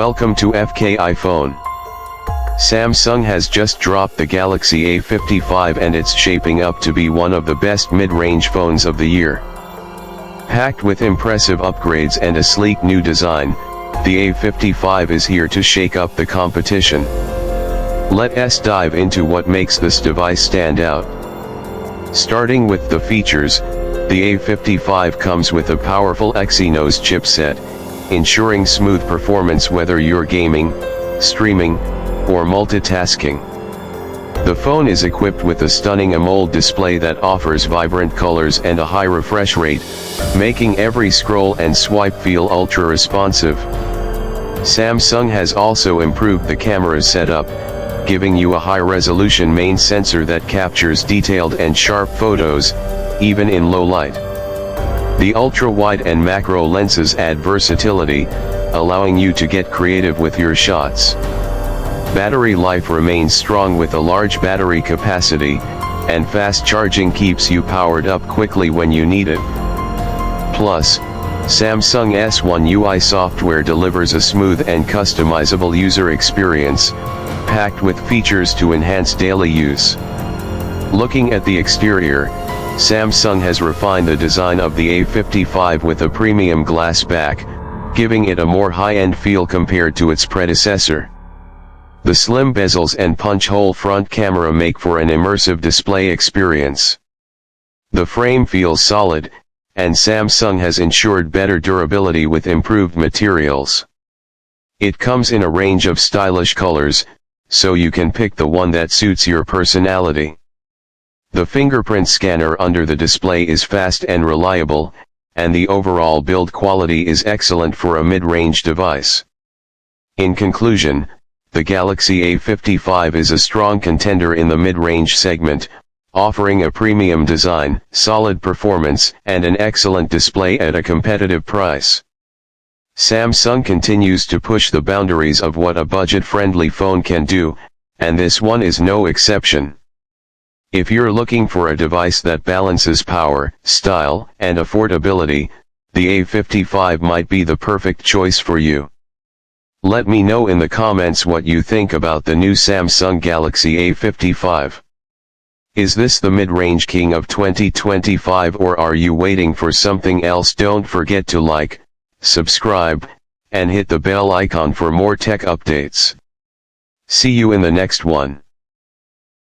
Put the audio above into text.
Welcome to FK iPhone. Samsung has just dropped the Galaxy A55 and it's shaping up to be one of the best mid-range phones of the year. Packed with impressive upgrades and a sleek new design, the A55 is here to shake up the competition. Let's dive into what makes this device stand out. Starting with the features, the A55 comes with a powerful Exynos chipset, ensuring smooth performance whether you're gaming, streaming, or multitasking. The phone is equipped with a stunning AMOLED display that offers vibrant colors and a high refresh rate, making every scroll and swipe feel ultra-responsive. Samsung has also improved the camera setup, giving you a high-resolution main sensor that captures detailed and sharp photos, even in low light. The ultra-wide and macro lenses add versatility, allowing you to get creative with your shots. Battery life remains strong with a large battery capacity, and fast charging keeps you powered up quickly when you need it. Plus, Samsung S1 UI software delivers a smooth and customizable user experience, packed with features to enhance daily use. Looking at the exterior, Samsung has refined the design of the A55 with a premium glass back, giving it a more high-end feel compared to its predecessor. The slim bezels and punch-hole front camera make for an immersive display experience. The frame feels solid, and Samsung has ensured better durability with improved materials. It comes in a range of stylish colors, so you can pick the one that suits your personality. The fingerprint scanner under the display is fast and reliable, and the overall build quality is excellent for a mid-range device. In conclusion, the Galaxy A55 is a strong contender in the mid-range segment, offering a premium design, solid performance, and an excellent display at a competitive price. Samsung continues to push the boundaries of what a budget-friendly phone can do, and this one is no exception. If you're looking for a device that balances power, style, and affordability, the A55 might be the perfect choice for you. Let me know in the comments what you think about the new Samsung Galaxy A55. Is this the mid-range king of 2025 or are you waiting for something else? Don't forget to like, subscribe, and hit the bell icon for more tech updates. See you in the next one.